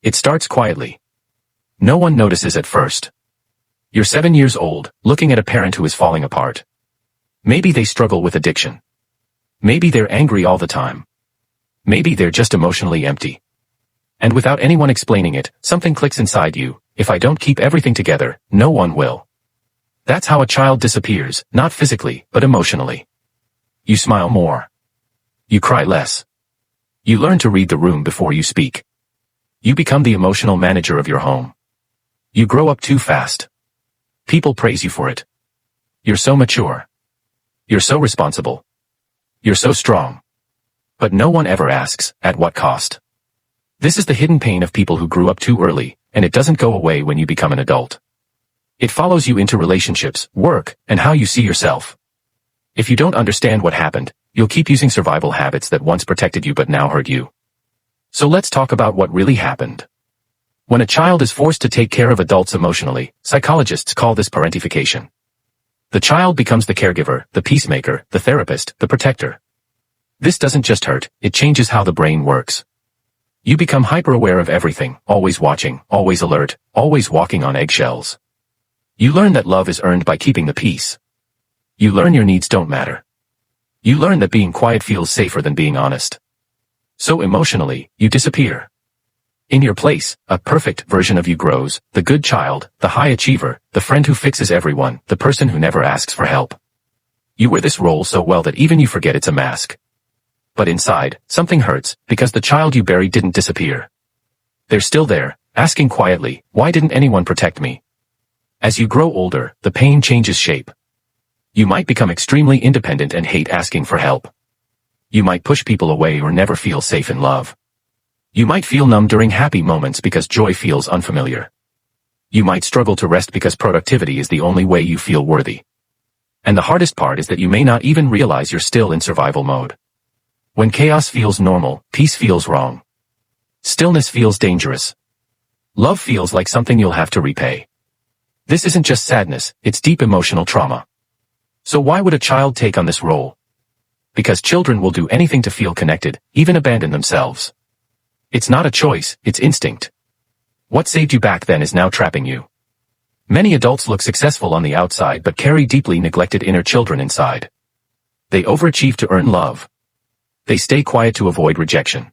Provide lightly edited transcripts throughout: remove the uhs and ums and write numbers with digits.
It starts quietly. No one notices at first. You're 7 years old, looking at a parent who is falling apart. Maybe they struggle with addiction. Maybe they're angry all the time. Maybe they're just emotionally empty. And without anyone explaining it, something clicks inside you. If I don't keep everything together, no one will. That's how a child disappears, not physically, but emotionally. You smile more. You cry less. You learn to read the room before you speak. You become the emotional manager of your home. You grow up too fast. People praise you for it. You're so mature. You're so responsible. You're so strong. But no one ever asks, at what cost? This is the hidden pain of people who grew up too early, and it doesn't go away when you become an adult. It follows you into relationships, work, and how you see yourself. If you don't understand what happened, you'll keep using survival habits that once protected you but now hurt you. So let's talk about what really happened. When a child is forced to take care of adults emotionally, psychologists call this parentification. The child becomes the caregiver, the peacemaker, the therapist, the protector. This doesn't just hurt, it changes how the brain works. You become hyper-aware of everything, always watching, always alert, always walking on eggshells. You learn that love is earned by keeping the peace. You learn your needs don't matter. You learn that being quiet feels safer than being honest. So emotionally, you disappear. In your place, a perfect version of you grows, the good child, the high achiever, the friend who fixes everyone, the person who never asks for help. You wear this role so well that even you forget it's a mask. But inside, something hurts, because the child you buried didn't disappear. They're still there, asking quietly, why didn't anyone protect me? As you grow older, the pain changes shape. You might become extremely independent and hate asking for help. You might push people away or never feel safe in love. You might feel numb during happy moments because joy feels unfamiliar. You might struggle to rest because productivity is the only way you feel worthy. And the hardest part is that you may not even realize you're still in survival mode. When chaos feels normal, peace feels wrong. Stillness feels dangerous. Love feels like something you'll have to repay. This isn't just sadness, it's deep emotional trauma. So why would a child take on this role? Because children will do anything to feel connected, even abandon themselves. It's not a choice, it's instinct. What saved you back then is now trapping you. Many adults look successful on the outside but carry deeply neglected inner children inside. They overachieve to earn love. They stay quiet to avoid rejection.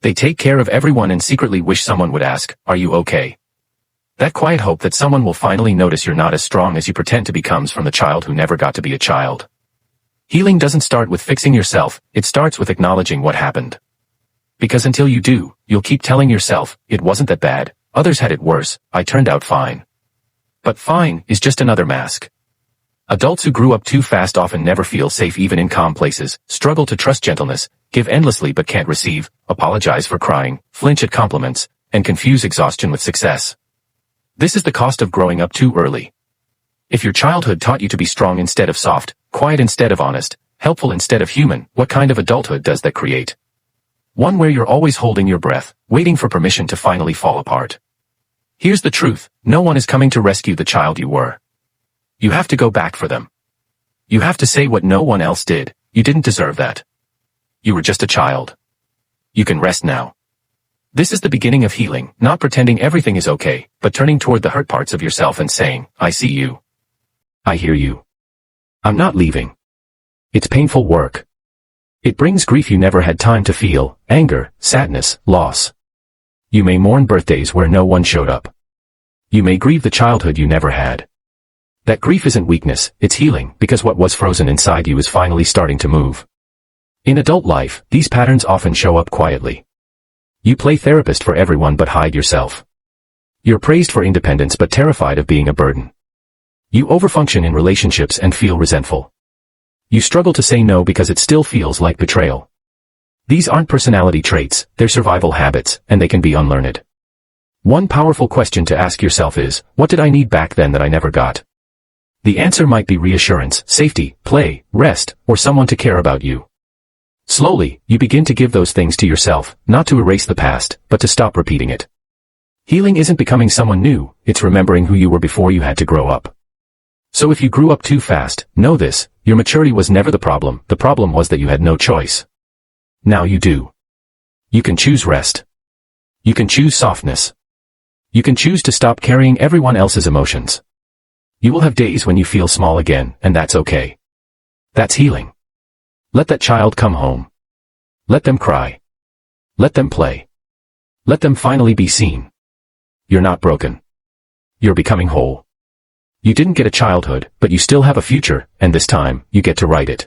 They take care of everyone and secretly wish someone would ask, "Are you okay?" That quiet hope that someone will finally notice you're not as strong as you pretend to be comes from the child who never got to be a child. Healing doesn't start with fixing yourself, it starts with acknowledging what happened. Because until you do, you'll keep telling yourself, it wasn't that bad, others had it worse, I turned out fine. But fine is just another mask. Adults who grew up too fast often never feel safe even in calm places, struggle to trust gentleness, give endlessly but can't receive, apologize for crying, flinch at compliments, and confuse exhaustion with success. This is the cost of growing up too early. If your childhood taught you to be strong instead of soft, quiet instead of honest, helpful instead of human, what kind of adulthood does that create? One where you're always holding your breath, waiting for permission to finally fall apart. Here's the truth, no one is coming to rescue the child you were. You have to go back for them. You have to say what no one else did, you didn't deserve that. You were just a child. You can rest now. This is the beginning of healing, not pretending everything is okay, but turning toward the hurt parts of yourself and saying, I see you. I hear you. I'm not leaving. It's painful work. It brings grief you never had time to feel, anger, sadness, loss. You may mourn birthdays where no one showed up. You may grieve the childhood you never had. That grief isn't weakness, it's healing, because what was frozen inside you is finally starting to move. In adult life, these patterns often show up quietly. You play therapist for everyone but hide yourself. You're praised for independence but terrified of being a burden. You overfunction in relationships and feel resentful. You struggle to say no because it still feels like betrayal. These aren't personality traits, they're survival habits, and they can be unlearned. One powerful question to ask yourself is, what did I need back then that I never got? The answer might be reassurance, safety, play, rest, or someone to care about you. Slowly, you begin to give those things to yourself, not to erase the past, but to stop repeating it. Healing isn't becoming someone new, it's remembering who you were before you had to grow up. So if you grew up too fast, know this, your maturity was never the problem was that you had no choice. Now you do. You can choose rest. You can choose softness. You can choose to stop carrying everyone else's emotions. You will have days when you feel small again, and that's okay. That's healing. Let that child come home. Let them cry. Let them play. Let them finally be seen. You're not broken. You're becoming whole. You didn't get a childhood, but you still have a future, and this time, you get to write it.